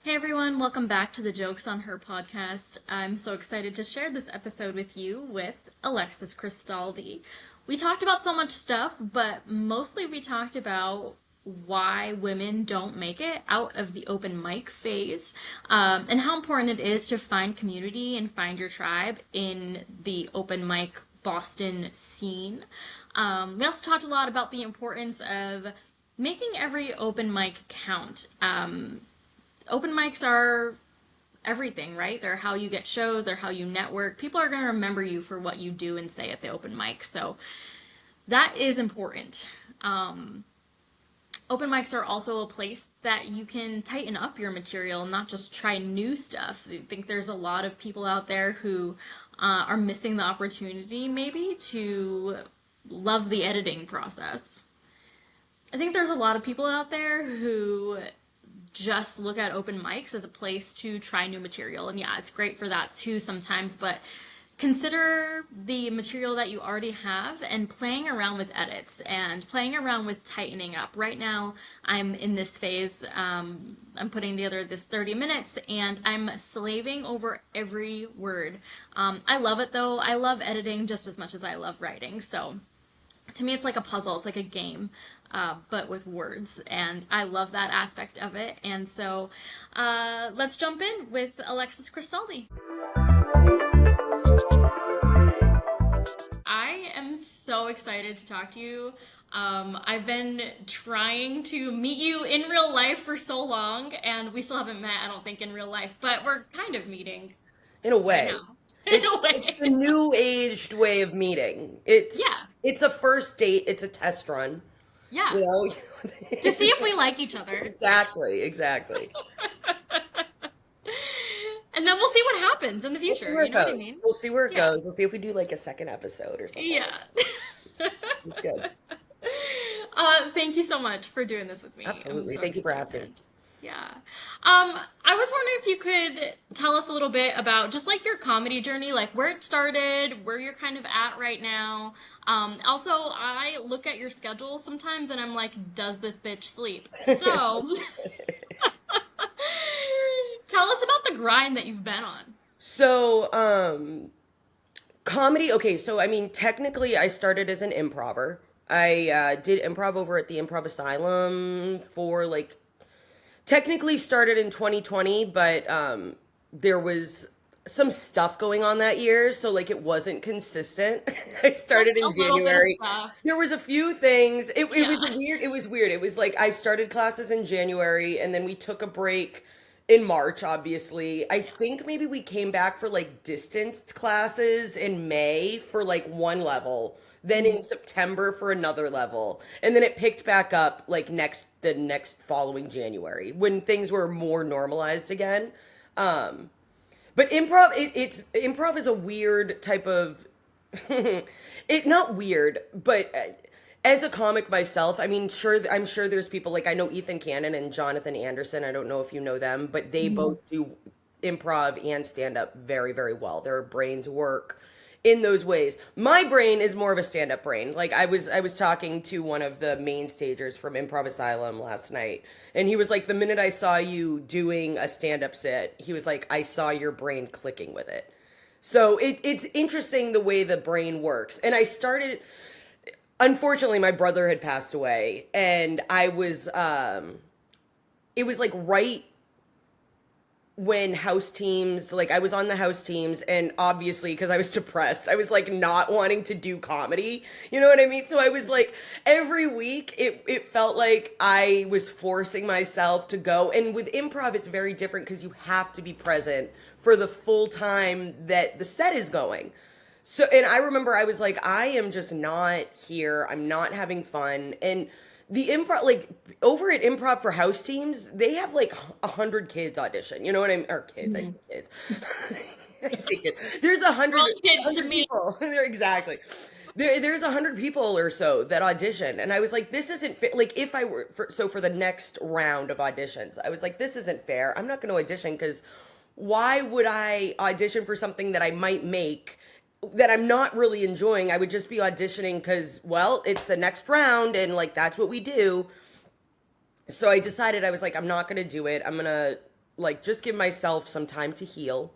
Hey everyone, welcome back to the Jokes on Her podcast. I'm so excited to share this episode with you with Alexis Cristaldi. We talked about so much stuff, but mostly we talked about why women don't make it out of the open mic phase, and how important it is to find community and find your tribe in the open mic Boston scene. We also talked a lot about the importance of making every open mic count. Open mics are everything, right? They're how you get shows, they're how you network. People are going to remember you for what you do and say at the open mic. So that is important. Open mics are also a place that you can tighten up your material, not just try new stuff. I think there's a lot of people out there who are missing the opportunity maybe to love the editing process. I think there's a lot of people out there who just look at open mics as a place to try new material. And yeah, it's great for that too sometimes, but consider the material that you already have and playing around with edits and playing around with tightening up. Right now, I'm in this phase. I'm putting together this 30 minutes and I'm slaving over every word. I love it though. I love editing just as much as I love writing. So to me, it's like a puzzle. It's like a game, but with words, and I love that aspect of it. And so, let's jump in with Alexis Cristaldi. I am so excited to talk to you. I've been trying to meet you in real life for so long, and we still haven't met, I don't think, in real life, but we're kind of meeting In a right way. now. In a It's the way. new aged way of meeting. It's Yeah, it's a first date, it's a test run, yeah. you know? To see if we like each other. Exactly, exactly. And then we'll see what happens in the We'll see future. where You it know what I goes. mean? We'll see where it Yeah. goes. We'll see if we do like a second episode or something like Yeah. that. It's good. Thank you so much for doing this with me. I'm Absolutely. so Thank you for asking. excited. Yeah. I was wondering if you could tell us a little bit about just like your comedy journey, like where it started, where you're kind of at right now. Also, I look at your schedule sometimes and I'm like, does this bitch sleep? So, tell us about the grind that you've been on. So, comedy, okay, so I mean, technically, I started as an improver. I did improv over at the Improv Asylum for like, technically started in 2020, but there was some stuff going on that year, so like it wasn't consistent. I Like started a in little bit of January. stuff. There was a few things. It Yeah. was weird. It was weird. It was like I started classes in January and then we took a break in March, obviously. I think maybe we came back for like distanced classes in May for like one level, then in Mhm. September for another level, and then it picked back up like the next following January when things were more normalized again. Um, but improv is a weird type of it not weird, but as a comic myself, I mean, I'm sure there's people like I know Ethan Cannon and Jonathan Anderson. I don't know if you know them, but they both do improv and stand up very, very well. Their brains work in those ways. My brain is more of a stand up brain. Like I was talking to one of the main stagers from Improv Asylum last night, and he was like, the minute I saw you doing a stand up set, he was like, I saw your brain clicking with it. So it's interesting the way the brain works. And I started, unfortunately, my brother had passed away, and it was like right when house teams, like I was on the house teams, and obviously because I was depressed, I was like not wanting to do comedy, you know what I mean? So I was like every week it felt like I was forcing myself to go. And with improv it's very different because you have to be present for the full time that the set is going. So, and I remember I was like, I am just not here. I'm not having fun. And the improv, like over at Improv for House Teams, they have like 100 kids audition. You know what I mean? Or kids, I say Mhm. kids. I say kids. There's We're all a kids to hundred me. people. Exactly. There's 100 people or so that audition, and I was like, this isn't fair. Like, if I were for the next round of auditions, I was like, this isn't fair. I'm not going to audition because why would I audition for something that I might make that I'm not really enjoying? I would just be auditioning because, well, it's the next round and like that's what we do. So I decided, I was like, I'm not gonna do it. I'm gonna like just give myself some time to heal.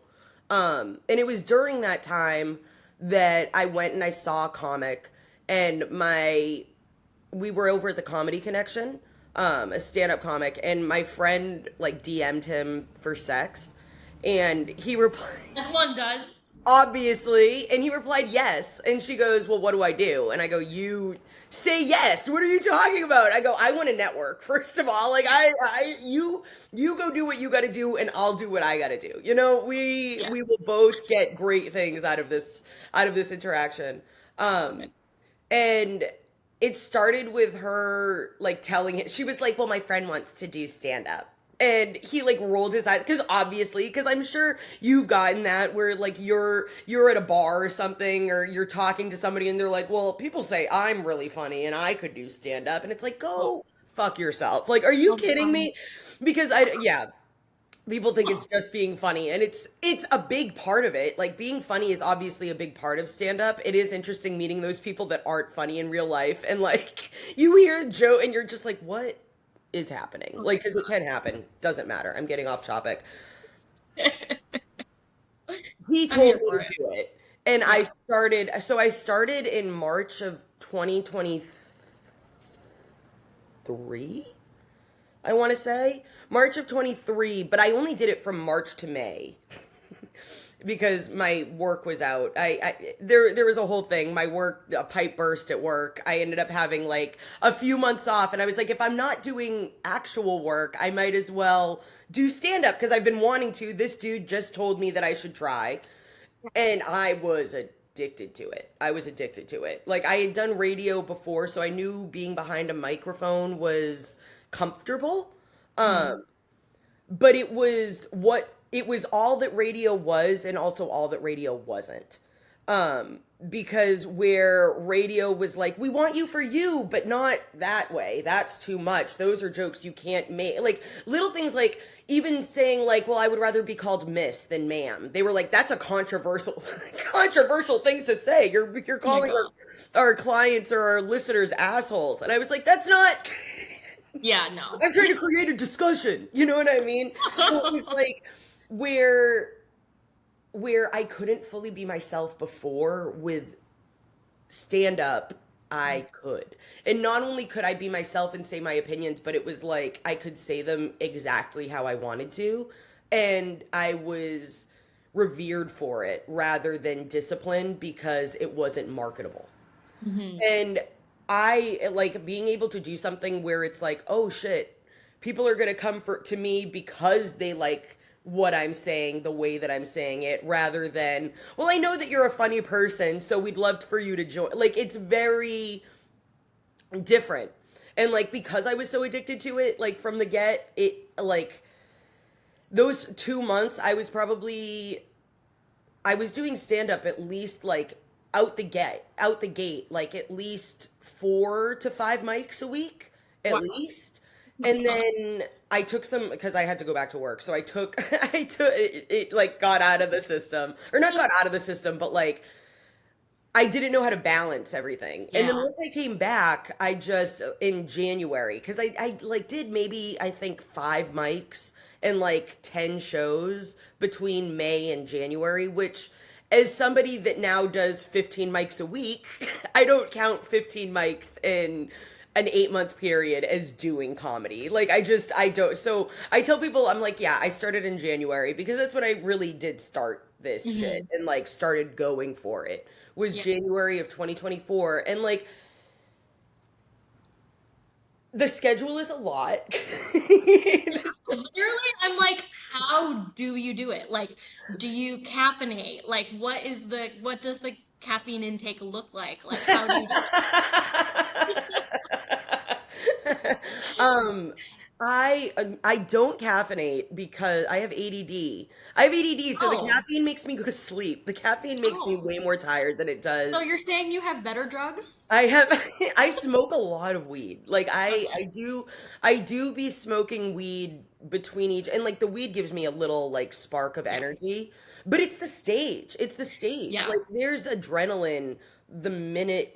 And it was during that time that I went and I saw a comic, and my we were over at the Comedy Connection, a stand-up comic, and my friend like DM'd him for sex, and he replied, As one does. obviously, and he replied yes. And she goes, well, what do I do? And I go, you say yes. What are you talking about? I go, I want to network. First of all, like Yeah. you go do what you got to do, and I'll do what I got to do. You know, Yeah. we will both get great things out of this interaction. Perfect. And it started with her like telling it. She was like, well, my friend wants to do stand up. And he like rolled his eyes because obviously, because I'm sure you've gotten that where like you're at a bar or something, or you're talking to somebody and they're like, well, people say I'm really funny and I could do stand up, and it's like, Well, go fuck yourself. Like, are you well, kidding me? Because I, yeah, people think it's well, just being funny, and it's a big part of it. Like, being funny is obviously a big part of stand up. It is interesting meeting those people that aren't funny in real life, and like you hear Joe and you're just like, what is happening? Like, because it can happen, doesn't matter. I'm getting off topic. He I'm told here me for to it. do it, and Yeah. I started in March of 2023, I want to say March of 23, but I only did it from March to May because my work was out. There was a whole thing. My work, a pipe burst at work. I ended up having like a few months off, and I was like, if I'm not doing actual work, I might as well do stand up because I've been wanting to. This dude just told me that I should try, and I was addicted to it. I was addicted to it. Like, I had done radio before, so I knew being behind a microphone was comfortable. Hmm. But it was all that radio was, and also all that radio wasn't. Because where radio was like, we want you for you, but not that way. That's too much. Those are jokes you can't make. Like, little things like even saying like, well, I would rather be called miss than ma'am. They were like, that's a controversial controversial thing to say. You're Oh my calling God. our clients or our listeners assholes. And I was like, that's not Yeah, no. I'm trying to create a discussion. You know what I mean? So it was like where where I couldn't fully be myself before with stand up, I could. And not only could I be myself and say my opinions, but it was like I could say them exactly how I wanted to. And I was revered for it rather than disciplined because it wasn't marketable. Hmm. And I like being able to do something where it's like, oh shit, people are gonna come for to me because they like what I'm saying, the way that I'm saying it, rather than, well, I know that you're a funny person, so we'd love for you to join. Like, it's very different. And like because I was so addicted to it, like from the get, it like those 2 months, I was doing stand up at least like out the gate, like at least 4 to 5 mics a week, at Wow. least. That's And not. then I took some because I had to go back to work. So I took, it like got out of the system, or not got out of the system, but like I didn't know how to balance everything. And then Yeah. once I came back, I just in January, because I like did maybe I think 5 mics and like 10 shows between May and January, which as somebody that now does 15 mics a week, I don't count 15 mics in an 8 month period as doing comedy. Like I don't. So I tell people, I'm like, yeah, I started in January because that's when I really did start this shit Hmm. and like started going for it was Yeah. January of 2024. And like the schedule is a lot. Yeah. Literally, I'm like, how do you do it? Like, do you caffeinate? Like, what does the caffeine intake look like? Like, how do you do um I don't caffeinate because I have ADD. I have ADD, so the Oh, caffeine makes me go to sleep. The caffeine makes me oh. way more tired than it So does. you're saying you have better drugs? I have I smoke a lot of weed. Like Okay. I do be smoking weed between each, and like the weed gives me a little like spark of Yeah. energy, but it's the stage. It's the stage. Yeah. Like there's adrenaline the minute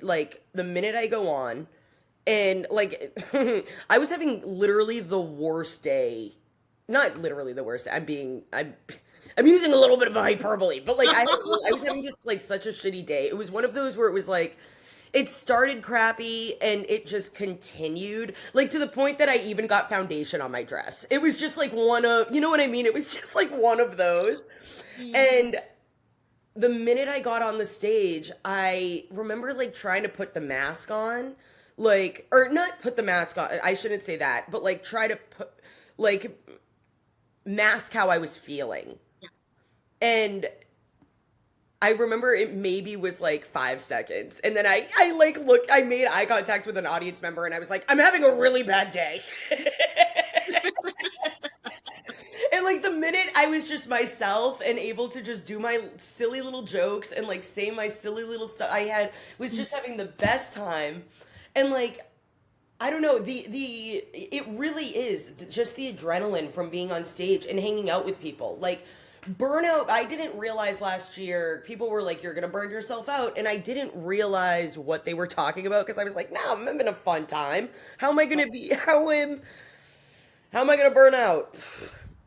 I go on, And like I was having literally the worst day. Not literally the worst. I'm using a little bit of a hyperbole, but like I was having just like such a shitty day. It was one of those where it was like it started crappy and it just continued like to the point that I even got foundation on my dress. It was just like one of, you know what I mean? It was just like one of those. Mm. And the minute I got on the stage, I remember like trying to put the mask on, like, or not put the mask on, I shouldn't say that, but like try to put, like, mask how I was feeling. And I remember it maybe was like 5 seconds. And then I like looked, I made eye contact with an audience member and I was like, I'm having a really bad day. And like the minute I was just myself and able to just do my silly little jokes and like say my silly little stuff, I had was just having the best time. And like I don't know, the it really is just the adrenaline from being on stage and hanging out with people. Like burnout, I didn't realize last year people were like you're going to burn yourself out and I didn't realize what they were talking about because I was like, "No, I'm having a fun time. How am I going to be how am I going to burn out?"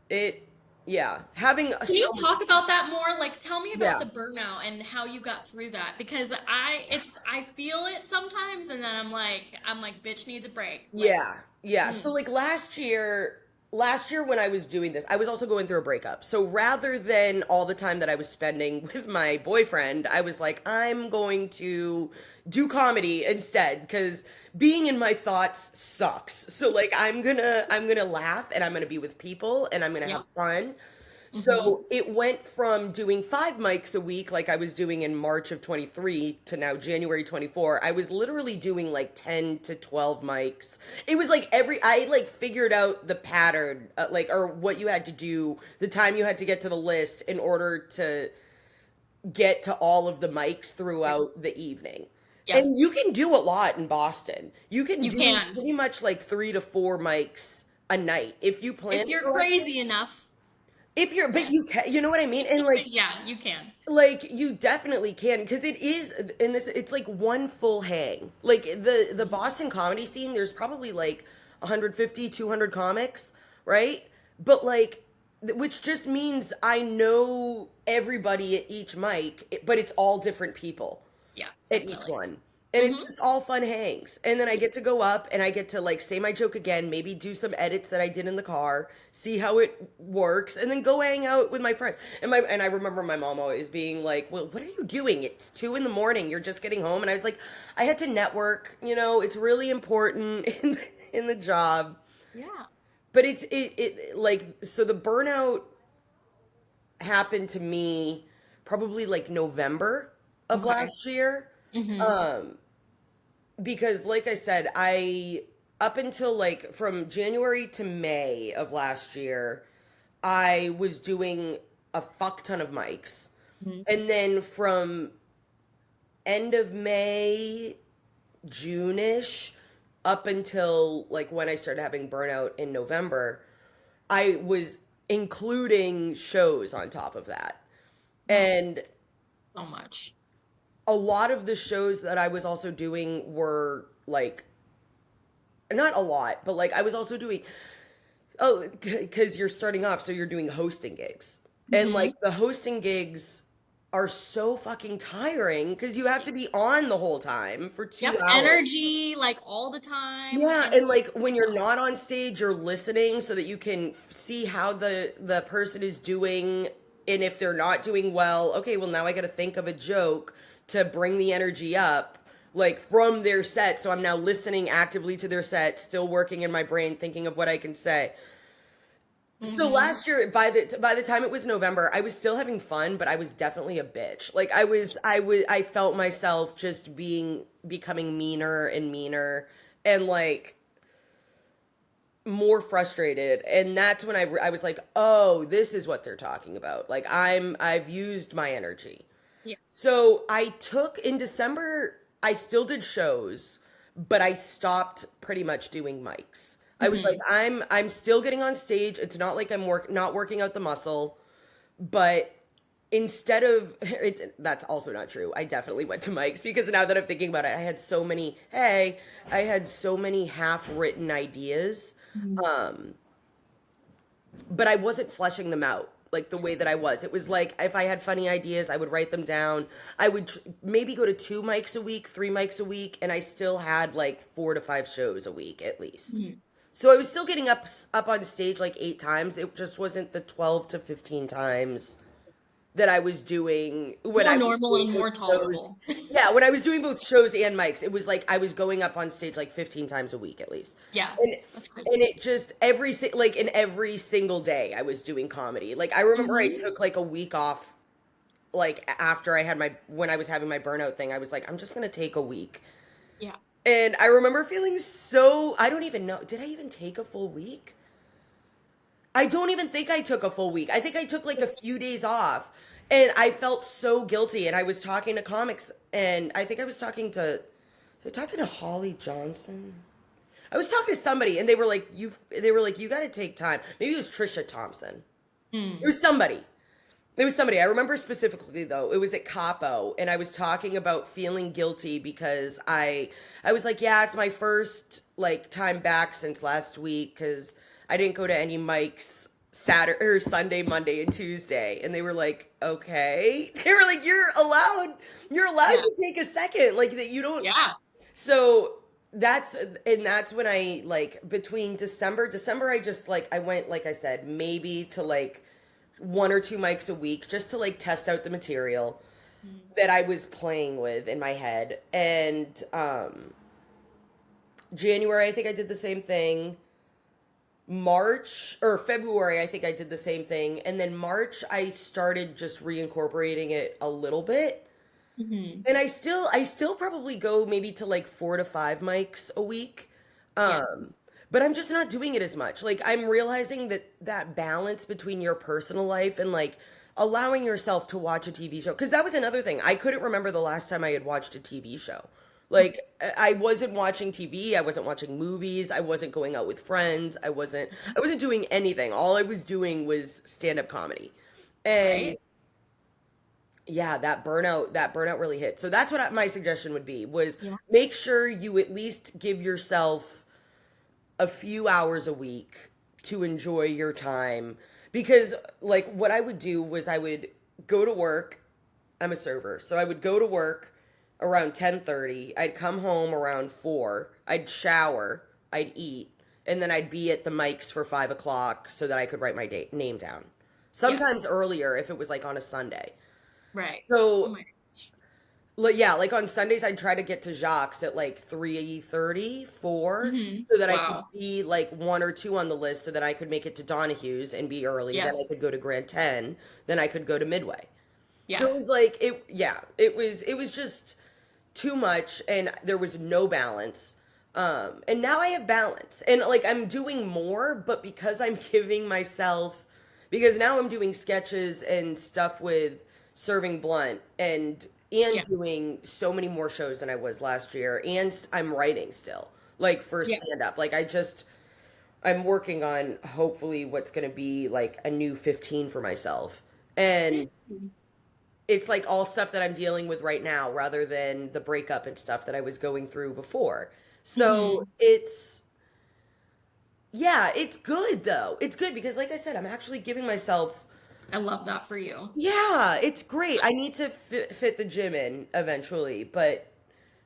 It, yeah, having Can you some, talk about that more? Like, tell me about yeah, the burnout and how you got through that because I feel it sometimes, and then I'm like, bitch needs a break. Like, yeah, yeah. So mm, like last year when I was doing this, I was also going through a breakup. So rather than all the time that I was spending with my boyfriend, I was like, I'm going to do comedy instead because being in my thoughts sucks. So like I'm gonna laugh and I'm gonna be with people and I'm gonna yep. have fun. Mm-hmm. So it went from doing 5 mics a week, like I was doing in March of 23, to now January 24. I was literally doing like 10 to 12 mics. It was like I like figured out the pattern, like, or what you had to do, the time you had to get to the list in order to get to all of the mics Yep. throughout the evening. Yep. And you can do a lot in Boston. You can You do can. pretty much like 3 to 4 mics a night if you plan If it you're correctly. crazy enough, If you're, but yes. you can, you know what I mean? And Yeah, you can. like you definitely can because it is in this, it's like one full hang. Like the Boston comedy scene, there's probably like 150, 200 comics, right? But like which just means I know everybody at each mic, but it's all different people Yeah, at each definitely. one. And it's Mm-hmm. just all fun hangs. And then I get to go up and I get to like say my joke again, maybe do some edits that I did in the car, see how it works, and then go hang out with my friends. And I remember my mom always being like, "Well, what are you doing? It's 2 in the morning. You're just getting home." And I was like, "I had to network, it's really important in the job." Yeah. But it like so the burnout happened to me probably like November of Okay. last year. Mm-hmm. Um because like I said, I up until like from January to May of last year, I was doing a fuck ton of mics. Mm-hmm. And then from end of May, June-ish, up until like when I started having burnout in November, I was including shows on top of that. Oh, And so much. a lot of the shows that I was also doing were like not a lot, but like I was also doing, oh, because you're starting off, so you're doing hosting gigs. And Mm-hmm. like the hosting gigs are so fucking tiring because you have to be on the whole time for two Yep. hours. Energy like all the time, Yeah, and and it's like when you're exhausting. not on stage, you're listening so that you can see how the person is doing, and if they're not doing well, okay, well now I got to think of a joke to bring the energy up like from their set. So I'm now listening actively to their set, still working in my brain thinking of what I can say. So Mm-hmm. last year, by the time it was November, I was still having fun, but I was definitely a bitch. Like I felt myself just becoming meaner and meaner, and like more frustrated. And that's when I was like, oh, this is what they're talking about. Like I've used my energy. Yeah. So I took in December, I still did shows, but I stopped pretty much doing mics. I was like, Mm-hmm. I'm still getting on stage. It's not like I'm not working out the muscle, but instead of that's also not true. I definitely went to Mike's because now that I'm thinking about it, I had so many half written ideas, Mhm. um, but I wasn't fleshing them out like the way that I was. It was like if I had funny ideas, I would write them down. I would maybe go to two mics a week, three mics a week, and I still had like 4 to 5 shows a week at least. Mhm. So I was still getting up on stage like 8 times. It just wasn't the 12 to 15 times that I was doing when More I was normal doing and both more shows. tolerable. Yeah, when I was doing both shows and mics, it was like I was going up on stage like 15 times a week at least. Yeah, And that's and crazy. it just like in every single day I was doing comedy. Like I remember I Hmm. took like a week off like after I had my when I was having my burnout thing. I was like I'm just going to take a week. Yeah. And I remember feeling so I don't even know. Did I even take a full week? I don't even think I took a full week. I think I took like a few days off. And I felt so guilty. And I was talking to comics, and I think I was talking to Holly Johnson. I was talking to somebody, and they were like, you got to take time. Maybe it was Trisha Thompson. It Mm. was somebody. It was somebody. I remember specifically though. It was at Capo, and I was talking about feeling guilty because I was like, yeah, it's my first like time back since last week because I didn't go to any mics Saturday or Sunday, Monday, and Tuesday, and they were like, okay. They were like, you're allowed Yeah. to take a second, like that you don't. Yeah. So that's when I like between December I just like I went like I said maybe to like 1 or 2 mics a week just to like test out the material Mm. that I was playing with in my head. And January, I think I did the same thing. March or February, I think I did the same thing. And then March, I started just reincorporating it a little bit. Hmm. And I still probably go maybe to like 4 to 5 mics a week. Yeah. But I'm just not doing it as much. Like I'm realizing that that balance between your personal life and like allowing yourself to watch a TV show, because that was another thing. I couldn't remember the last time I had watched a TV show. Like I wasn't watching TV, I wasn't watching movies, I wasn't going out with friends, I wasn't doing anything. All I was doing was stand-up comedy. And Right. yeah, that burnout really hit. So that's what my suggestion would be was Yeah. make sure you at least give yourself a few hours a week to enjoy your time, because like what I would do was I would go to work. I'm a server, so I would go to work around 10:30. I'd come home around 4. I'd shower, I'd eat, and then I'd be at the mics for 5 o'clock so that I could write my name down. Yeah. Sometimes earlier if it was like on a Sunday. Right. Oh So my gosh. yeah, like on Sundays, I'd try to get to Jacques at like 3:30, 4, Hmm. so that I could Wow. be like 1 or 2 on the list, so that I could make it to Donahue's and be early. Yeah. Then I could go to Grand 10. Then I could go to Midway. So Yeah. it was like yeah, it was just too much, and there was no balance. And now I have balance, and like I'm doing more, but because I'm giving myself, because now I'm doing sketches and stuff with Serving Blunt and Yeah. doing so many more shows than I was last year, and I'm writing still like for Yeah. stand up. Like I'm working on hopefully what's going to be like a new 15 for myself. And it's like all stuff that I'm dealing with right now rather than the breakup and stuff that I was going through before. So Hmm. yeah, it's good though. It's good because, like I said, I'm actually giving myself, I love that for you. yeah, it's great. I need to fit the gym in eventually, but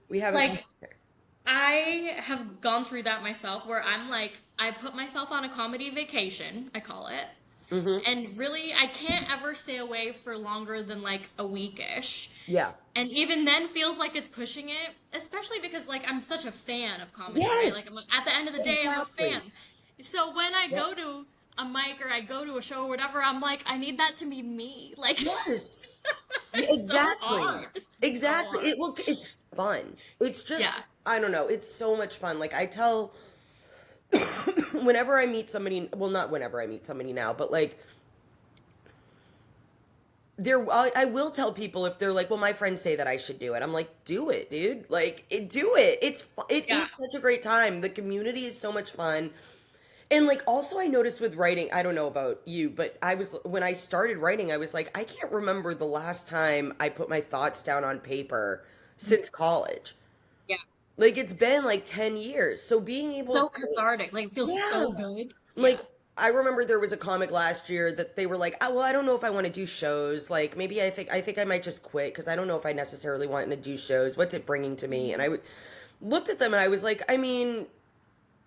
we haven't got Like, there. I have gone through that myself where I'm like, I put myself on a comedy vacation, I call it. Hmm. And really, I can't ever stay away for longer than like a weekish. Yeah. And even then feels like it's pushing it, especially because like I'm such a fan of comedy, right? Like Yes, I'm at the end of the day, I'm a exactly. fan. So when I Yep. go to a mic or I go to a show or whatever, I'm like, I need that to be me. Like Yes. Yeah, it's so exactly. hard. It's so Exactly. hard. It's fun. It's just, Yeah. I don't know, it's so much fun. Like I tell whenever I meet somebody, well, not whenever I meet somebody now, but like I will tell people if they're like, well, my friends say that I should do it. I'm like, do it, dude. Like, do it. It Yeah. is such a great time. The community is so much fun. And like also I noticed with writing, I don't know about you, but I was when I started writing, I was like, I can't remember the last time I put my thoughts down on paper since college. Yeah. Like it's been like 10 years. So being able So to, cathartic. Like, it feels yeah. so good. Like Yeah. I remember there was a comic last year that they were like, oh, well, I don't know if I want to do shows. Like maybe I think I might just quit because I don't know if I necessarily want to do shows. What's it bringing to me? And looked at them and I was like, I mean,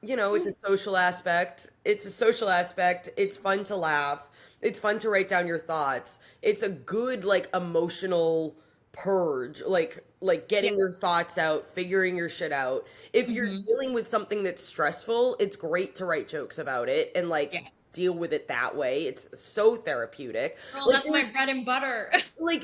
it's a social aspect. It's a social aspect. It's fun to laugh. It's fun to write down your thoughts. It's a good like emotional purge, like Yeah. getting your thoughts out, figuring your shit out. If you're Hmm. dealing with something that's stressful, it's great to write jokes about it and like Yes. deal with it that way. It's so therapeutic. Girl, Like that's my there's bread and butter.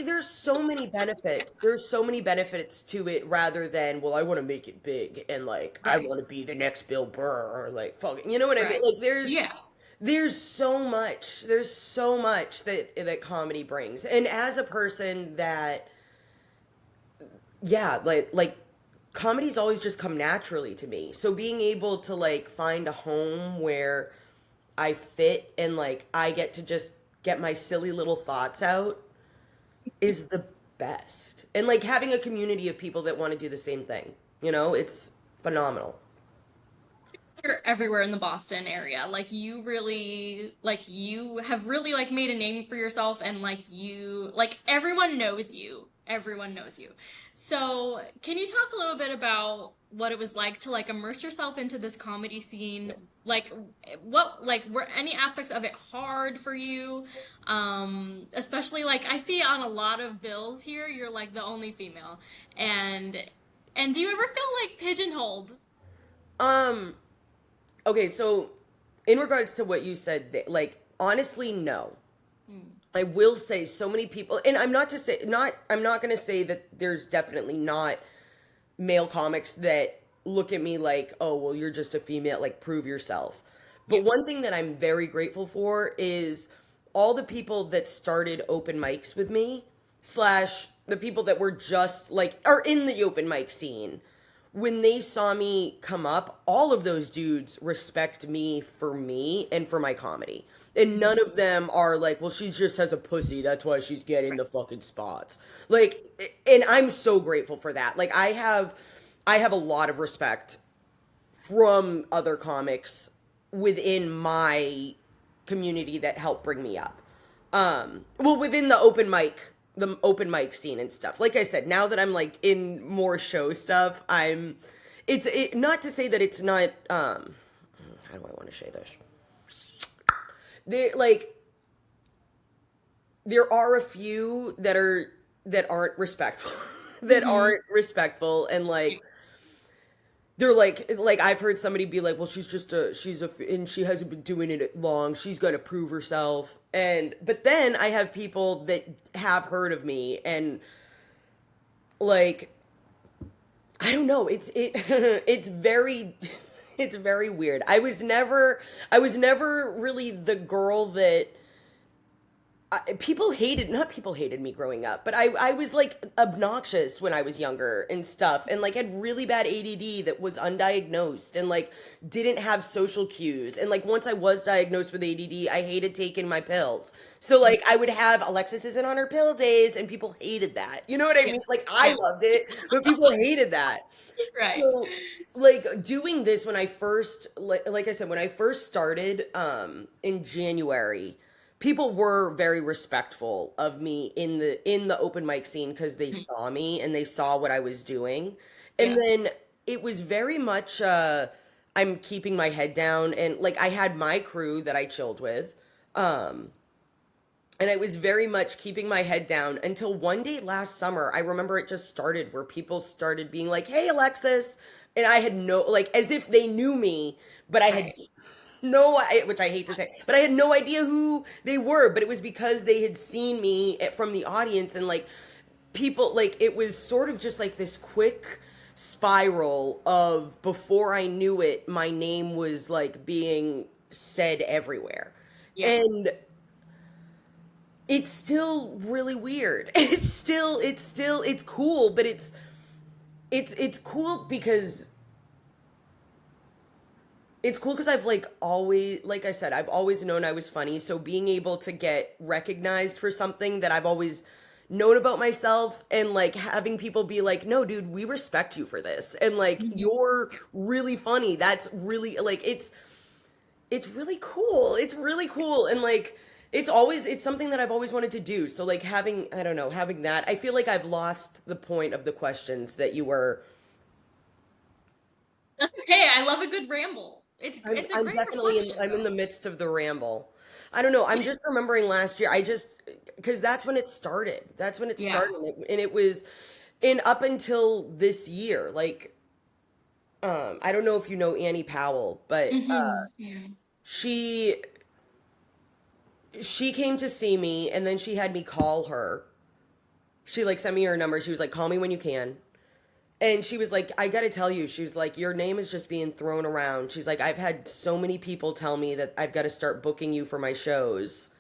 there's so many benefits. There's so many benefits to it rather than, well, I want to make it big and like I Right. want to be the next Bill Burr or like fucking, you know what I mean? Right. Like Yeah. there's so much. There's so much that comedy brings. And as a person that yeah, like comedy's always just come naturally to me. So being able to like find a home where I fit and like I get to just get my silly little thoughts out is the best. And like having a community of people that want to do the same thing, it's phenomenal. You're everywhere in the Boston area. Like you have really like made a name for yourself and like everyone knows you. Everyone knows you. So, can you talk a little bit about what it was like to like immerse yourself into this comedy scene? Like like were any aspects of it hard for you? Especially like I see on a lot of bills here, you're like the only female. And and do you ever feel like pigeonholed? Um, okay, so in regards to what you said, like honestly, no. Hmm. I will say so many people, and I'm not going to say that there's definitely not male comics that look at me like, oh, well, you're just a female, like prove yourself. Yeah. But one thing that I'm very grateful for is all the people that started open mics with me, slash the people that were just like, are in the open mic scene. When they saw me come up, all of those dudes respect me and for my comedy. And Mhm. none of them are like, well, she just has a pussy. That's why she's getting the fucking spots. Like, and I'm so grateful for that. Like, I have a lot of respect from other comics within my community that helped bring me up. Well, within the open mic scene and stuff. Like I said, now that I'm like in more show stuff, not to say that it's not how do I want to say this? They like there are a few that aren't respectful that Hmm. aren't respectful and Yeah. like they're like I've heard somebody be like, well, and she hasn't been doing it long, she's got to prove herself. And but then I have people that have heard of me and like I don't know, it's very it's very weird. I was never really the girl that people hated me growing up, but I was like obnoxious when I was younger and stuff and like had really bad ADD that was undiagnosed and like didn't have social cues. And like once I was diagnosed with ADD, I hated taking my pills. So like I would have Alexis isn't on her pill days and people hated that. You know what I Yeah. mean? Like I Yeah. loved it, but people hated that. Right. So like doing this when I first like I said when I first started in January, people were very respectful of me in the open mic scene because they Mhm. saw me and they saw what I was doing. And Yeah. then it was very much I'm keeping my head down and like I had my crew that I chilled with. Um and I was very much keeping my head down until one day last summer, I remember it just started where people started being like, "Hey Alexis." And I had no like as if they knew me, but I had Right. which I hate to say, but I had no idea who they were. But it was because they had seen me from the audience, and like people, like it was sort of just like this quick spiral of before I knew it, my name was like being said everywhere, Yeah. and it's still really weird. It's cool, but it's cool because it's cool because I've like always, like I said, I've always known I was funny. So being able to get recognized for something that I've always known about myself and like having people be like, no, dude, we respect you for this. And like, Mhm. you're really funny. That's really like, it's really cool. It's really cool. And like, it's something that I've always wanted to do. So like having, I don't know, having that, I feel like I've lost the point of the questions that you were. That's okay. I love a good ramble. It's a I'm great definitely in reflection I'm in the though. midst of the ramble. I don't know. I'm just remembering last year. I just because that's when it started. That's when it Yeah. started, and it was in up until this year. Like, I don't know if you know Annie Powell, but Yeah. she she came to see me, and then she had me call her. She like sent me her number. She was like, "Call me when you can." And she was like, I gotta tell you, she was like, your name is just being thrown around. She's like, I've had so many people tell me that I've got to start booking you for my shows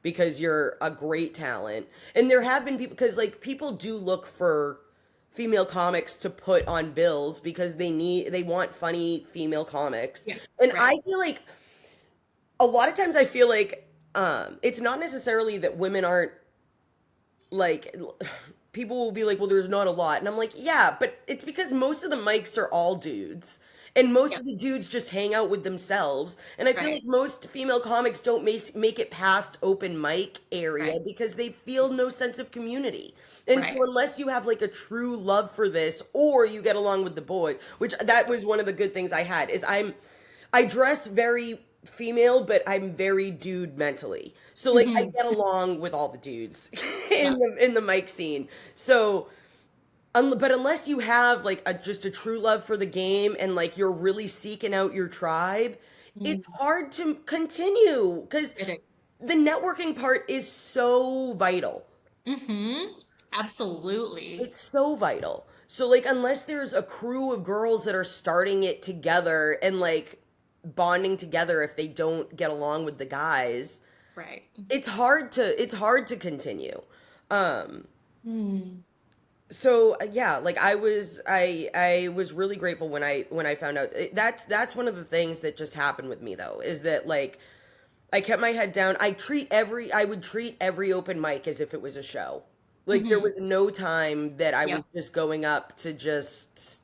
because you're a great talent. And there have been people, because like people do look for female comics to put on bills because they want funny female comics. Yeah. And Right. I feel like a lot of times I feel like it's not necessarily that women aren't like people will be like, well, there's not a lot. And I'm like, yeah, but it's because most of the mics are all dudes. And most Yep. of the dudes just hang out with themselves. And I feel Right. like most female comics don't make it past open mic area Right. because they feel no sense of community. And so Right. unless you have like a true love for this or you get along with the boys, which that was one of the good things I had is I dress very female, but I'm very dude mentally. So like I Hmm. get along with all the dudes Yeah. in the mic scene. So but unless you have like a just a true love for the game and like you're really seeking out your tribe, it's Mm. hard to continue because It is. the networking part is so vital. Absolutely. It's so vital. So like unless there's a crew of girls that are starting it together and like bonding together if they don't get along with the guys, Right. it's hard to continue. Um Mm. so yeah, like I was really grateful when I found out. That's one of the things that just happened with me though is that like I kept my head down. I would treat every open mic as if it was a show. Like there Hmm. was no time that I Yep. was just going up to just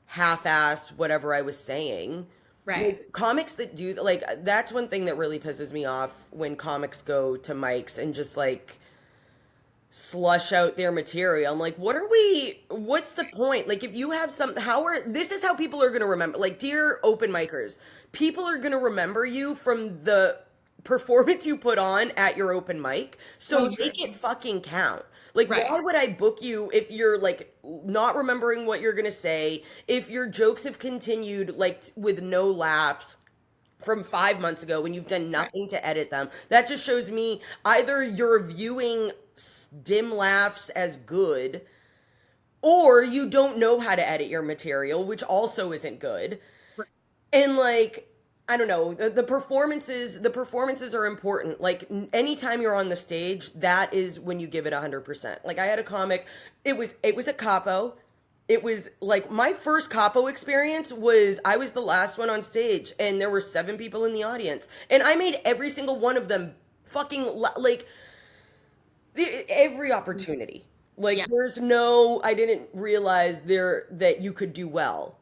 half-ass whatever I was saying. Right. Like comics that do like that's one thing that really pisses me off when comics go to mics and just like slush out their material. I'm like, what's the point? Like if you have some how are this is how people are going to remember. Like dear open micers, people are going to remember you from the performance you put on at your open mic. Oh, So true. make it fucking count. Like Right. why would I book you if you're like not remembering what you're going to say, if your jokes have continued like with no laughs from 5 months ago when you've done Right. nothing to edit them. That just shows me either you're viewing dim laughs as good or you don't know how to edit your material, which also isn't good. Right. And like I don't know, the performances are important. Like anytime you're on the stage, that is when you give it 100%. Like I had a comic, it was a capo. It was like my first capo experience was I was the last one on stage and there were 7 people in the audience and I made every single one of them like every opportunity. Like Yeah. there's no I didn't realize there that you could do well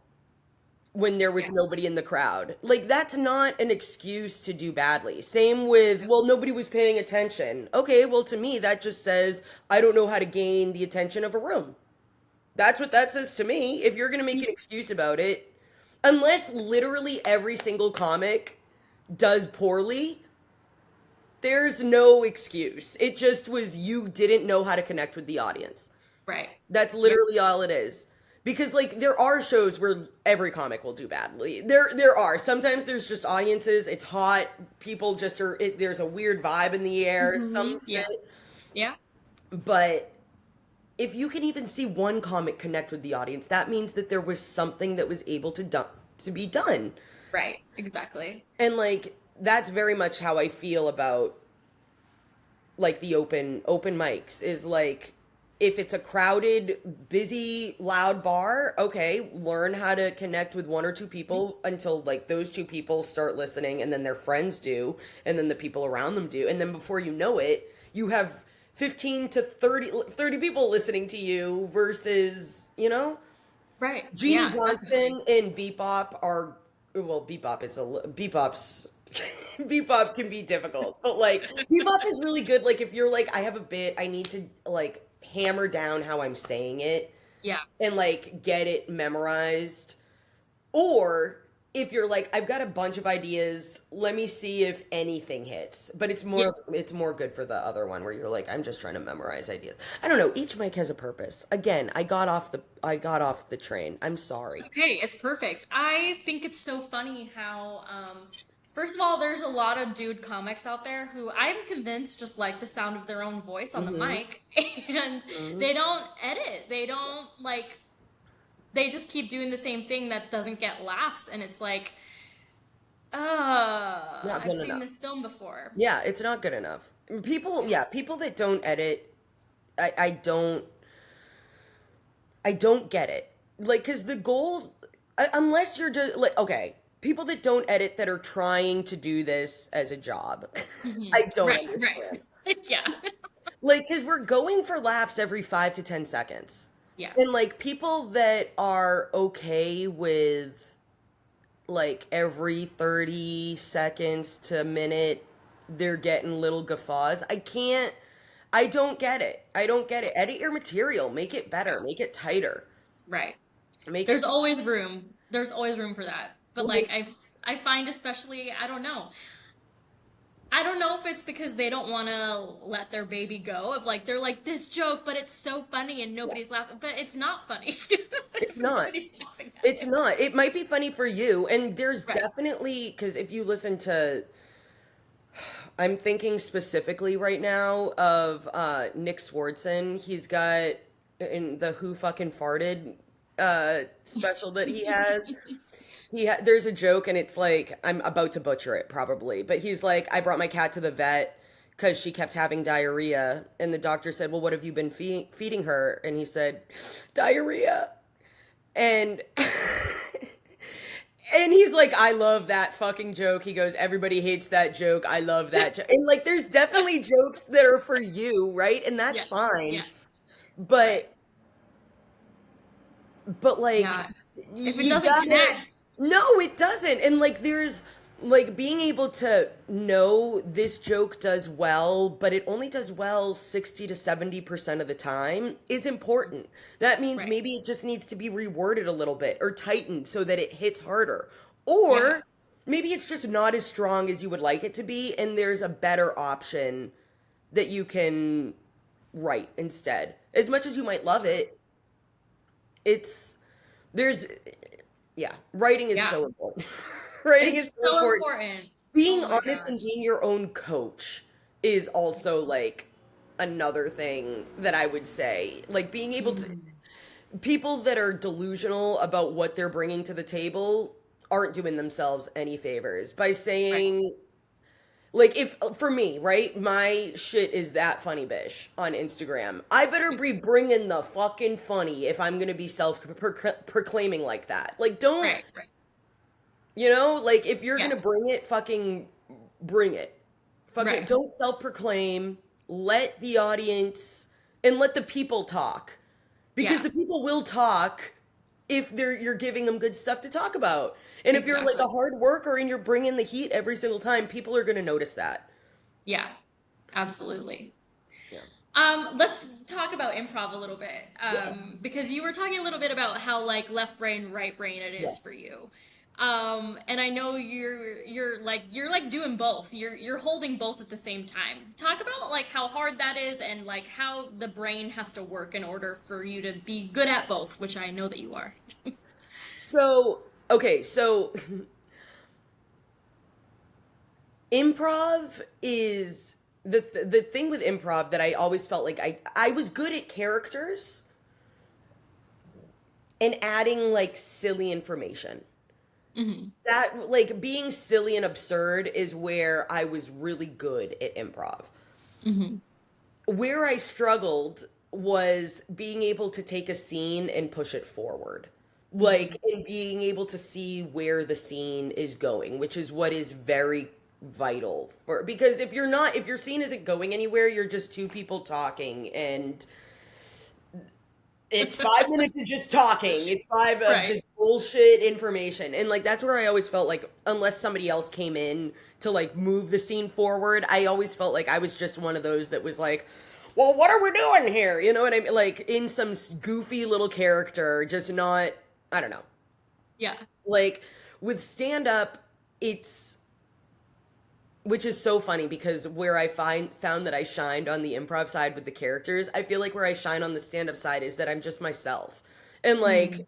when there was Yes. nobody in the crowd. Like that's not an excuse to do badly. Same with, Yep. well, nobody was paying attention. Okay, well to me that just says I don't know how to gain the attention of a room. That's what that says to me. If you're going to make an excuse about it, unless literally every single comic does poorly, there's no excuse. It just was you didn't know how to connect with the audience. Right. That's Yep. literally all it is. Because like there are shows where every comic will do badly. There are. Sometimes there's just audiences, it's hot, people just are there's a weird vibe in the air, some Yeah. shit. Yeah. But if you can even see one comic connect with the audience, that means that there was something that was able to be done. Right. Exactly. And like that's very much how I feel about like the open mics is like If it's a crowded, busy, loud bar, okay, learn how to connect with one or two people until like those two people start listening and then their friends do and then the people around them do. And then before you know it, you have 15 to 30 people listening to you versus, you know, Right. Jeannie Yeah, definitely. Johnson and Bebop are well, Bebop's Bebop can be difficult, but like Bebop is really good. Like if you're like, I have a bit, I need to like hammer down how I'm saying it Yeah. and like get it memorized. Or if you're like, I've got a bunch of ideas, let me see if anything hits. But Yeah. it's more good for the other one where you're like, I'm just trying to memorize ideas. I don't know, each mic has a purpose. Again, I got off the train. I'm sorry. Okay, it's perfect. I think it's so funny how, first of all, there's a lot of dude comics out there who I'm convinced just like the sound of their own voice on the Mm-hmm. mic, and Hmm. they don't edit. They don't like, they just keep doing the same thing that doesn't get laughs, and it's like, Not I've good seen enough. this film before. Yeah, it's not good enough. People, Yeah. yeah, people that don't edit, I don't I don't get it. Like, cause the goal, unless you're just like, okay, people that don't edit that are trying to do this as a job, Hmm. I don't Right, right. understand. Yeah. Like, cause we're going for laughs every 5 to 10 seconds, Yeah. and like people that are okay with like every 30 seconds to a minute, they're getting little guffaws. I can't. I don't get it. I don't get it. Edit your material, make it better, Yeah. make it tighter, Right. make it There's always room. There's always room for that. But like like I find especially I don't know. I don't know if it's because they don't want to let their baby go. Of like they're like this joke, but it's so funny and yeah. nobody's laughing. But it's not funny. It's not. Nobody's laughing at It's it. not. It might be funny for you. And there's Right. definitely, because if you listen to, I'm thinking specifically right now of Nick Swardson. He's got in the Who Fucking Farted special that he has. There's a joke and it's like, I'm about to butcher it probably, but he's like, I brought my cat to the vet because she kept having diarrhea. And the doctor said, well, what have you been feeding her? And he said, diarrhea. And and he's like, I love that fucking joke. He goes, everybody hates that joke. I love that joke. And like, there's definitely jokes that are for you, right? And that's Yes. fine. Yes. Right. But, like, Yeah. If it you doesn't gotta, connect. no, it doesn't. And like, there's like being able to know this joke does well, but it only does well 60 to 70% of the time is important. That means Right. maybe it just needs to be reworded a little bit or tightened so that it hits harder. Yeah. Or maybe it's just not as strong as you would like it to be, and there's a better option that you can write instead. As much as you might love True. it, it's there's yeah, writing is Yeah. so important. Writing is It's so so important. important. Being Oh my honest and gosh. being your own coach is also like another thing that I would say. Like being able to Mhm. people that are delusional about what they're bringing to the table aren't doing themselves any favors by Right. saying like if for me, right? My shit is that funny bish on Instagram. I better be bringing the fucking funny if I'm gonna be self-proclaiming like that. Like, don't Right. Right. like if you're Yeah. gonna bring it, fucking bring it. Fucking Right. don't self-proclaim. Let the audience and let the people talk because Yeah. the people will talk if you're giving them good stuff to talk about. And if you're like a Exactly. hard worker and you're bringing the heat every single time, people are gonna notice that. Yeah. Absolutely. Yeah. Let's talk about improv a little bit. Yeah. Because you were talking a little bit about how like left brain, right brain it is for Yes. you. And I know you're like doing both. You're holding both at the same time. Talk about like how hard that is and like how the brain has to work in order for you to be good at both, which I know that you are. So, okay, so improv is the thing with improv that I always felt like I was good at characters and adding like silly information. Hmm. That like being silly and absurd is where I was really good at improv. Hmm. Where I struggled was being able to take a scene and push it forward. Mhm. Like, and being able to see where the scene is going, which is what is very vital for, because if your scene isn't going anywhere, you're just two people talking, and it's 5 minutes of just talking. It's five of Right. just bullshit information. And like that's where I always felt like unless somebody else came in to like move the scene forward, I always felt like I was just one of those that was like, well, what are we doing here? You know what I mean? Like in some goofy little character, just not, I don't know. Yeah. Like with stand up, it's, which is so funny because where I found that I shined on the improv side with the characters, I feel like where I shine on the stand up side is that I'm just myself. And Mm. like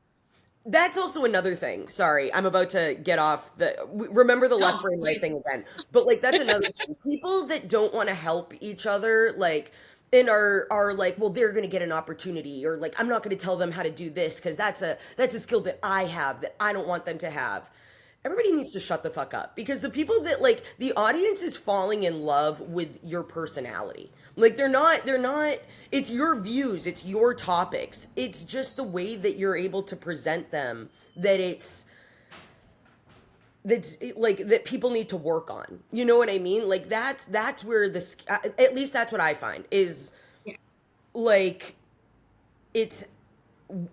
that's also another thing. Sorry, I'm about to get off the remember the left No, brain right please. thing again. But like that's another thing. People that don't want to help each other like and are like, well, they're going to get an opportunity, or like I'm not going to tell them how to do this cuz that's a skill that I have that I don't want them to have. Everybody needs to shut the fuck up because the people that like the audience is falling in love with your personality. Like they're not it's your views, it's your topics. It's just the way that you're able to present them that like that people need to work on. You know what I mean? Like that's where this at least that's what I find is Yeah. like it's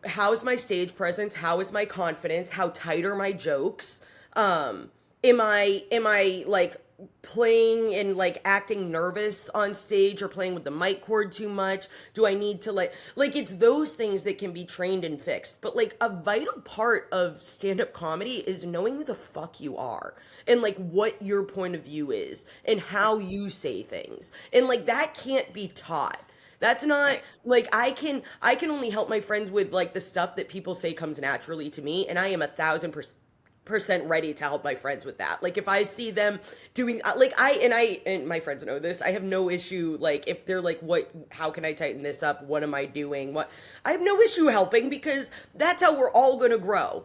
how's my stage presence, how is my confidence, how tight are my jokes, um am I like playing and like acting nervous on stage or playing with the mic cord too much, do I need to like it's those things that can be trained and fixed, but like a vital part of stand-up comedy is knowing who the fuck you are and like what your point of view is and how you say things, and like that can't be taught. That's not Right. like I can only help my friends with like the stuff that people say comes naturally to me, and I am 1,000% ready to help my friends with that. Like if I see them doing like and my friends know this, I have no issue like if they're like what how can I tighten this up? What am I doing? What I have no issue helping because that's how we're all going to grow.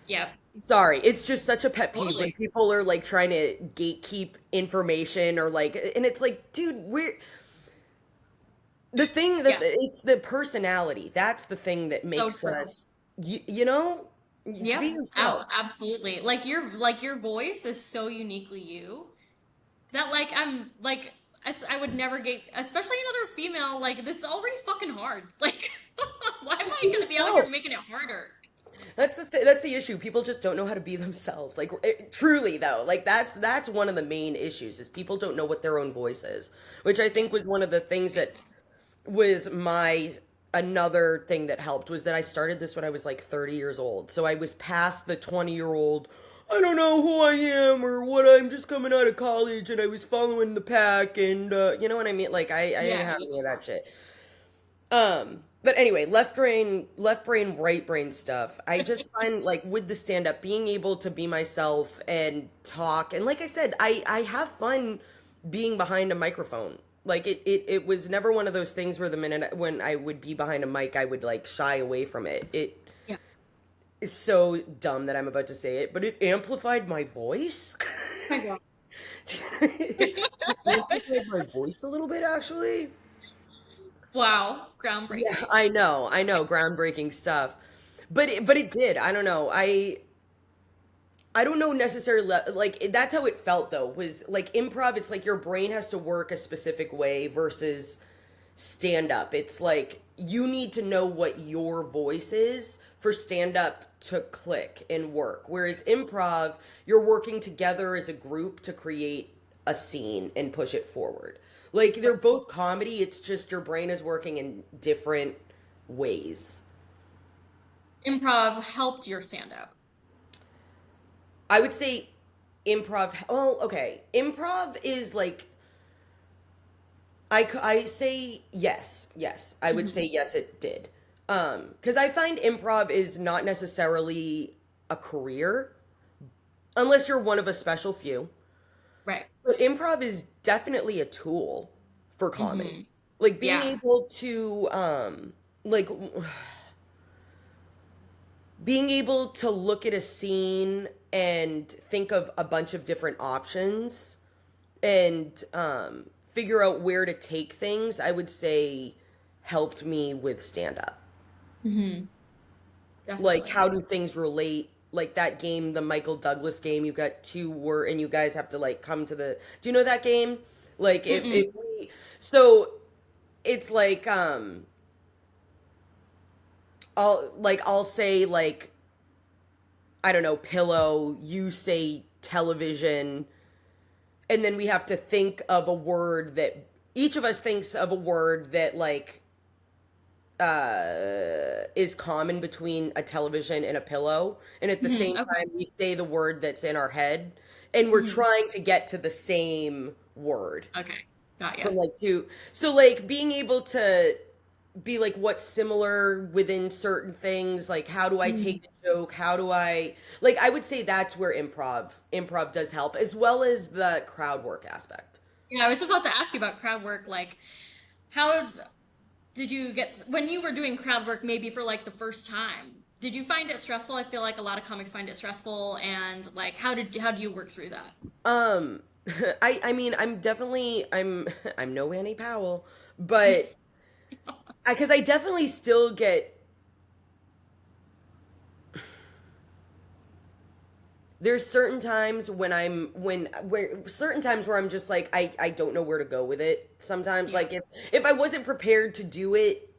Yeah. Sorry, it's just such a pet peeve when Totally. people are like trying to gatekeep information or like and it's like dude, we're the thing that Yeah. it's the personality that's the thing that So makes true. us you know be Yep. yourself. Absolutely. Like your voice is so uniquely you that like I'm like I would never get, especially another female, like that's already fucking hard. Like why am Just I be gonna be out here yourself. making it harder? That's the issue. People just don't know how to be themselves, like truly though, like that's one of the main issues is people don't know what their own voice is, which I think Yes. was one of the things Big that time. was my another thing that helped was that I started this when I was like 30 years old. So I was past the 20-year-old, I don't know who I am or what, I'm just coming out of college and I was following the pack and you know what I mean? Like I didn't Yeah. have any of that shit. But anyway, left brain, right brain stuff. I just find like with the stand up, being able to be myself and talk, and like I said, I have fun being behind a microphone. Like it was never one of those things where the minute when I would be behind a mic, I would like shy away from it. It Yeah. is so dumb that I'm about to say it, but it amplified my voice. Oh my God. It amplified my voice a little bit, actually. Wow. Yeah, Groundbreaking. I know, groundbreaking stuff. But it did. I don't know. I don't know necessarily like that's how it felt though. Was like improv, it's like your brain has to work a specific way versus stand up. It's like you need to know what your voice is for stand up to click and work. Whereas improv, you're working together as a group to create a scene and push it forward. Like they're both comedy, it's just your brain is working in different ways. Improv helped your stand up. I would say improv, well, okay. Improv is like I say yes, yes. I would say Mhm. yes, it did. Because I find improv is not necessarily a career unless you're one of a special few. Right. But improv is definitely a tool for comedy. Hmm. Like being Yeah. able to like being able to look at a scene and think of a bunch of different options and figure out where to take things, I would say helped me with stand up. Hmm. Like, Definitely. how do things relate? Like that game, the Michael Douglas game, you've got two word and you guys have to like come to the, do you know that game? Like if Mm-mm. we, so it's like I'll say like, I don't know, pillow, you say television, and then we have to think of a word that each of us thinks of a word that like is common between a television and a pillow, and at the Hmm. same Okay. time we say the word that's in our head, and we're Hmm. trying to get to the same word Okay. Got ya. from like two. So like being able to be like what's similar within certain things, like how do I Mhm. take a joke, how do I, like, I would say that's where improv does help, as well as the crowd work aspect. Yeah, I was about to ask you about crowd work. Like, how did you get when you were doing crowd work, maybe for like the first time? Did you find it stressful? I feel like a lot of comics find it stressful, and like, how do you work through that? um I mean, I'm definitely I'm no Annie Powell, but because I definitely still get, there's certain times when where certain times where I'm just like I don't know where to go with it sometimes, Yeah. like if I wasn't prepared to do it,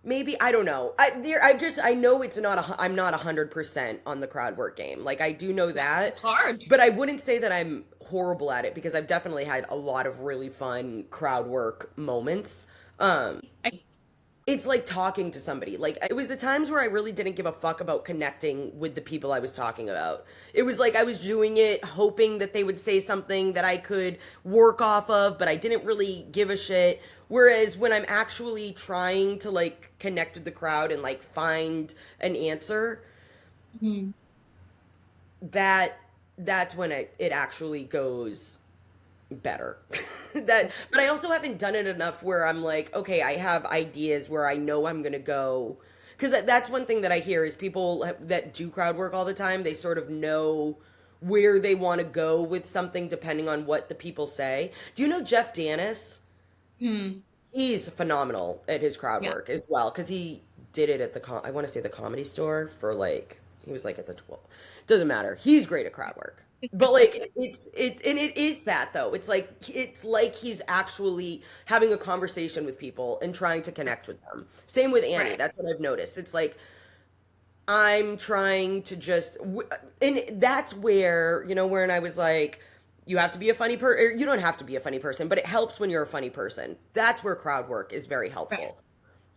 maybe, I don't know. I know it's not I'm not 100% on the crowd work game. Like I do know Yeah. that, It's hard. but I wouldn't say that I'm horrible at it because I've definitely had a lot of really fun crowd work moments. Um I, it's like talking to somebody. Like it was the times where I really didn't give a fuck about connecting with the people I was talking about. It was like I was doing it hoping that they would say something that I could work off of, but I didn't really give a shit. Whereas when I'm actually trying to like connect with the crowd and like find an answer, Mhm. that that's when it actually goes better. That, but I also haven't done it enough where I'm like, okay, I have ideas where I know I'm gonna go, because that's one thing that I hear is people that do crowd work all the time, they sort of know where they want to go with something depending on what the people say. Do you know Jeff Danis? Hmm. He's phenomenal at his crowd Yeah. work as well because he did it at I want to say the Comedy Store for like, he was like at the 12. Doesn't matter. He's great at crowd work. But like and it is that though. It's like he's actually having a conversation with people and trying to connect with them. Same with Annie. Right. That's what I've noticed. It's like I'm trying to just, and that's where, where I was like, you have to be a funny person. You don't have to be a funny person, but it helps when you're a funny person. That's where crowd work is very Right. helpful.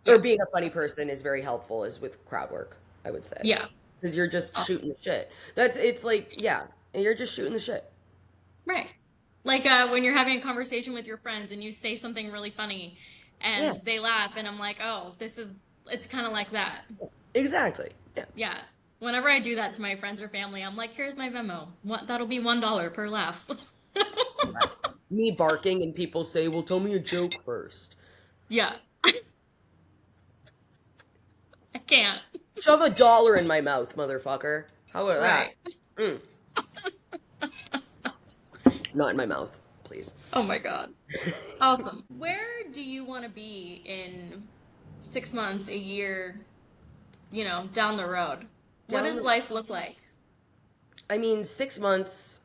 Or Yeah. being a funny person is very helpful, is with crowd work, I would say. Yeah. Because you're just Awesome. shooting the shit. It's like, yeah, and you're just shooting the shit. Right. Like when you're having a conversation with your friends and you say something really funny Yeah, and they laugh and I'm like, "Oh, it's kind of like that." exactly. Yeah. Yeah. Whenever I do that to my friends or family, I'm like, "Here's my Venmo. That'll be $1 per laugh." Me barking and people say, well, tell me a joke first. Yeah. I can't. Shove $1 in my mouth, motherfucker. How about that? Right. Mm, not in my mouth, please. Oh my God. Awesome. Where do you want to be in 6 months, a year, down the road? What Down does the life look like? I mean, 6 months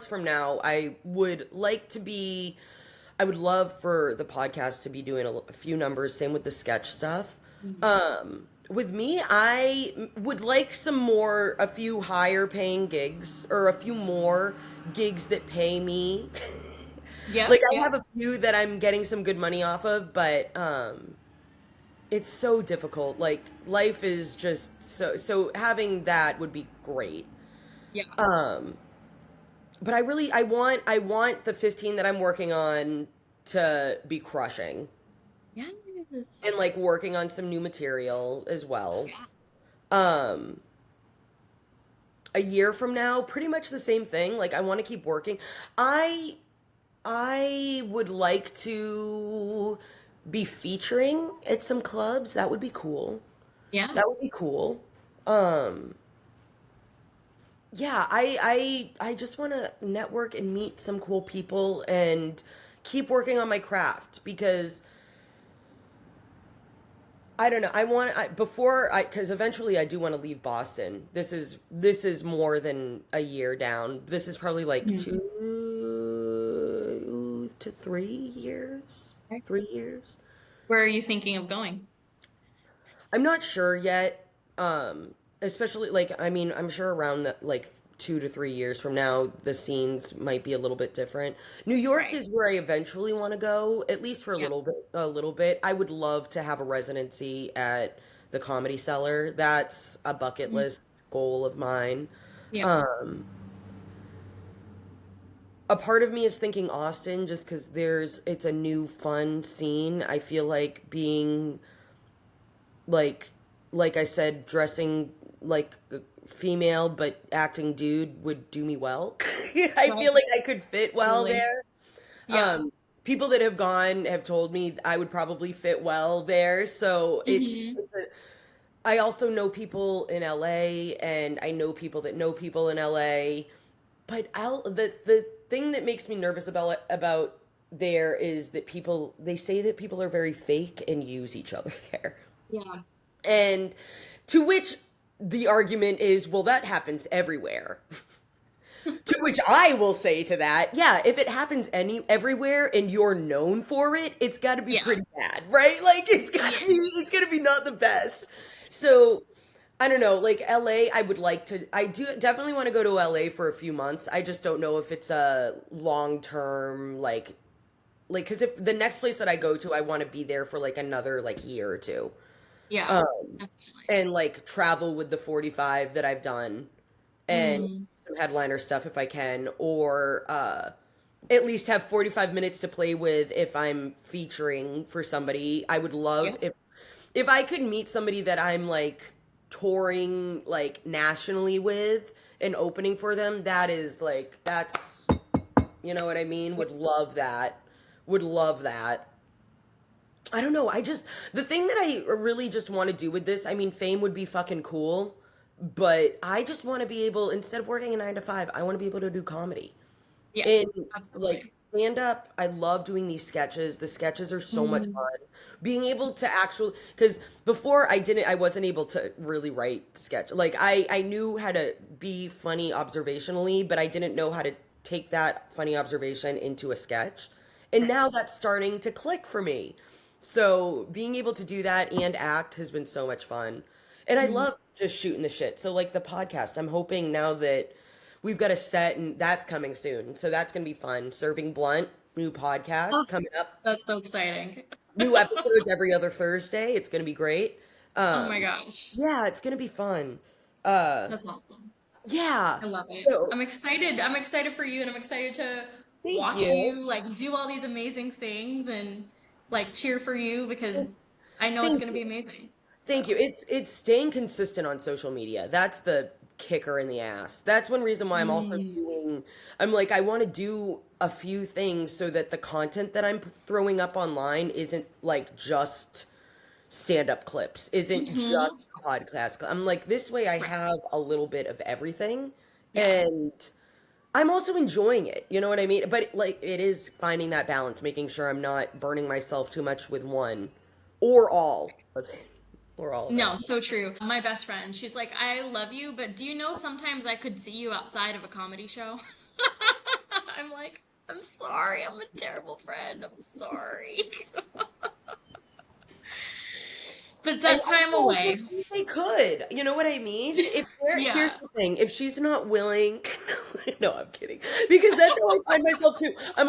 from now, I would love for the podcast to be doing a few numbers. Same with the sketch stuff. Mhm. With me, I would like a few higher paying gigs, or a few more gigs that pay me. Like Yep, I yep. have a few that I'm getting some good money off of, but it's so difficult. Like life is just so having that would be great. Yeah. Um, but I want the 15 that I'm working on to be crushing, and Yes. like working on some new material as well. Yeah. Um, a year from now, pretty much the same thing. Like I want to keep working. I I would like to be featuring at some clubs. That would be cool. Yeah. That would be cool. Um, yeah, I just want to network and meet some cool people and keep working on my craft, because I don't know. Before I because eventually I do want to leave Boston. This is more than a year down. This is probably like Hmm. 2 to 3 years. Okay. 3 years. Where are you thinking of going? I'm not sure yet. Especially like I mean, I'm sure around the like 2 to 3 years from now, the scenes might be a little bit different. New York Right. is where I eventually want to go, at least for a Yeah. little bit. A little bit. I would love to have a residency at the Comedy Cellar. That's a bucket Mhm. list goal of mine. Yeah. Um, a part of me is thinking Austin just because it's a new fun scene. I feel like being like like I said, dressing like a female but acting dude would do me well. I Right. feel like I could fit well Absolutely. there. Yeah. People that have gone have told me I would probably fit well there. So Hmm. I also know people in LA and I know people that know people in LA. But the thing that makes me nervous about there is that they say that people are very fake and use each other there. Yeah. And to which the argument is, well, that happens everywhere. To which I will say to that, yeah, if it happens everywhere and you're known for it, it's got to be Yeah. pretty bad, right? Like Yeah. it's got to be not the best. So, I don't know, like LA, I do definitely want to go to LA for a few months. I just don't know if it's a long-term like cuz if the next place that I go to, I want to be there for like another like year or two. Yeah. Um, Definitely. and like travel with the 45 that I've done and Mm. some headliner stuff if I can, or at least have 45 minutes to play with if I'm featuring for somebody. I would Yeah. love if I could meet somebody that I'm like touring like nationally with and opening for them. That's you know what I mean? Would love that. Would love that. I don't know. The thing that I really just want to do with this, I mean, fame would be fucking cool, but I just want to be able, instead of working a 9 to 5, I want to be able to do comedy. Yeah. And like Absolutely. stand up, I love doing these sketches. The sketches are so much Mm. fun. Being able to actually, because before I wasn't able to really write sketch. Like I knew how to be funny observationally, but I didn't know how to take that funny observation into a sketch. And Right. now that's starting to click for me. So being able to do that and act has been so much fun. And I Mm. love just shooting the shit. So like the podcast, I'm hoping now that we've got a set and that's coming soon. So that's going to be fun. Serving Blunt, new Oh, podcast coming up. that's so exciting. New episodes every other Thursday. It's going to be great. Oh my Um gosh. yeah, it's going to be fun. Uh That's awesome. yeah. I love it. So, I'm excited. I'm excited for you and I'm excited to thank watch you. you like do all these amazing things and like cheer for you because I know it's Thank going to you. be amazing. Thank you. So, It's staying consistent on social media. That's the kicker in the ass. That's one reason why mm, I'm like I want to do a few things so that the content that I'm throwing up online isn't like just stand-up clips, isn't just hmm, podcast. I'm like this way I right. have a little bit of everything Yeah. and I'm also enjoying it. You know what I mean? But like it is finding that balance, making sure I'm not burning myself too much with one or all of it. Or all of it. No, so true. My best friend, she's like, I love you, but do you know sometimes I could see you outside of a comedy show? I'm like, I'm sorry. I'm a terrible friend. I'm sorry. But And that time also, like, away. if they could, you know what I mean? Here's Yeah. the thing: if she's not willing, no, I'm kidding, because that's how I find myself too. I'm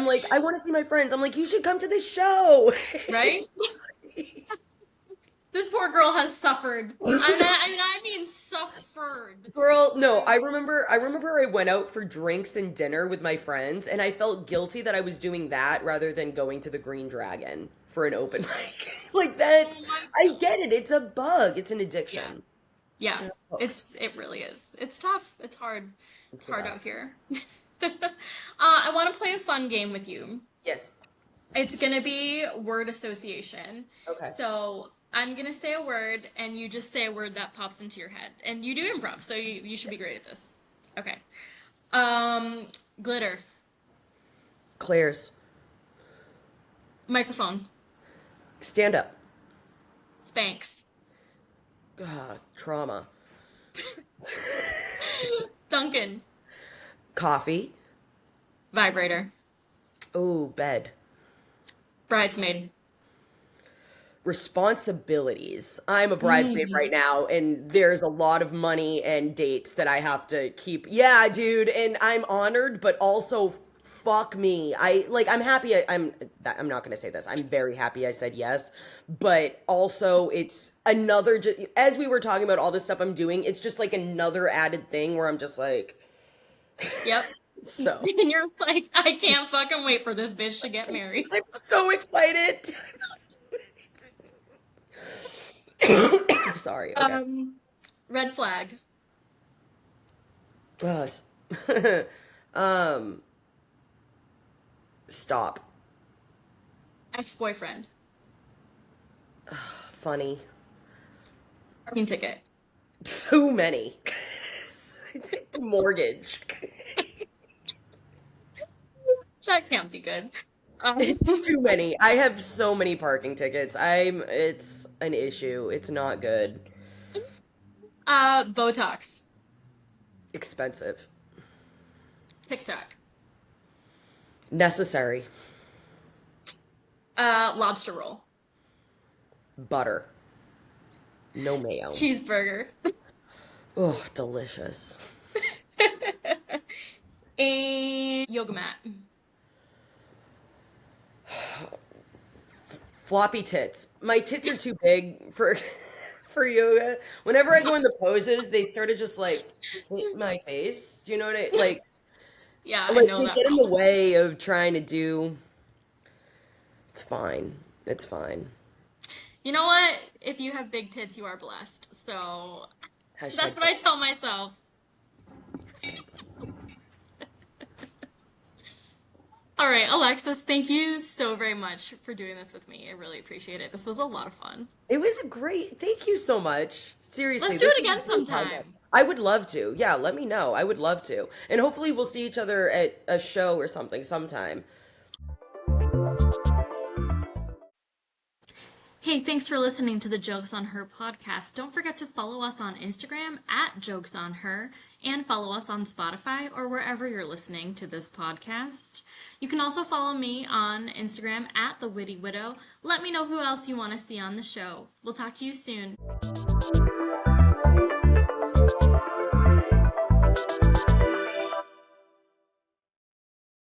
like, I want to see my friends. I'm like, you should come to this show. Right? This poor girl has suffered. I mean suffered. Girl, no, Through. I remember I went out for drinks and dinner with my friends, and I felt guilty that I was doing that rather than going to the Green Dragon for an open mic. Like that's, Oh my I get God. it. It's a bug. It's an Yeah. addiction. Yeah. Yeah. It really is. It's tough. It's hard. It's It's the hard out best. here. I want to play a fun game with you. Yes. It's gonna be word association. Okay. So I'm gonna say a word, and you just say a word that pops into your head. And you do improv, so you should be great at this. Okay. Um, glitter, Claire's microphone, stand up. Spanx. Trauma. Duncan. Coffee. Vibrator. Oh, bed. Bridesmaid. Responsibilities. I'm a bridesmaid right Mm. now, and there's a lot of money and dates that I have to keep. Yeah, dude, and I'm honored, but also fuck me. I'm happy. I'm not gonna say this. I'm very happy I said yes, but also it's another. As we were talking about all this stuff I'm doing, it's just like another added thing where I'm just like, Yep. so And you're like, I can't fucking wait for this bitch to get married. I'm so excited. Sorry. Okay. Um, red flag. Uh, um, Stop. Ex-boyfriend. Funny. Parking ticket. Too many. The mortgage. That can't be good. Um, It's too many. I have so many parking tickets. It's an issue. It's not good. Botox. Expensive. TikTok. Necessary. Lobster roll. Butter. No mayo. Cheeseburger. Oh, delicious. A yoga mat. Floppy tits. My tits are too big for for yoga. Whenever I go into poses, they sort of just like hit my face. Do you know what I Yeah, I like know they that get in the problem. way of trying to do. It's fine. It's fine. You know what? If you have big tits, you are blessed. So that's Hashtag. what I tell myself. All right, Alexis, thank you so very much for doing this with me. I really appreciate it. This was a lot of fun. It was a great. Thank you so much. Seriously, Let's do this it was a again great podcast. sometime. I would love to. Yeah, let me know. I would love to. And hopefully we'll see each other at a show or something sometime. Hey, thanks for listening to the Jokes on Her podcast. Don't forget to follow us on Instagram at Jokes on Her and follow us on Spotify or wherever you're listening to this podcast. You can also follow me on Instagram at The Witty Widow. Let me know who else you want to see on the show. We'll talk to you soon.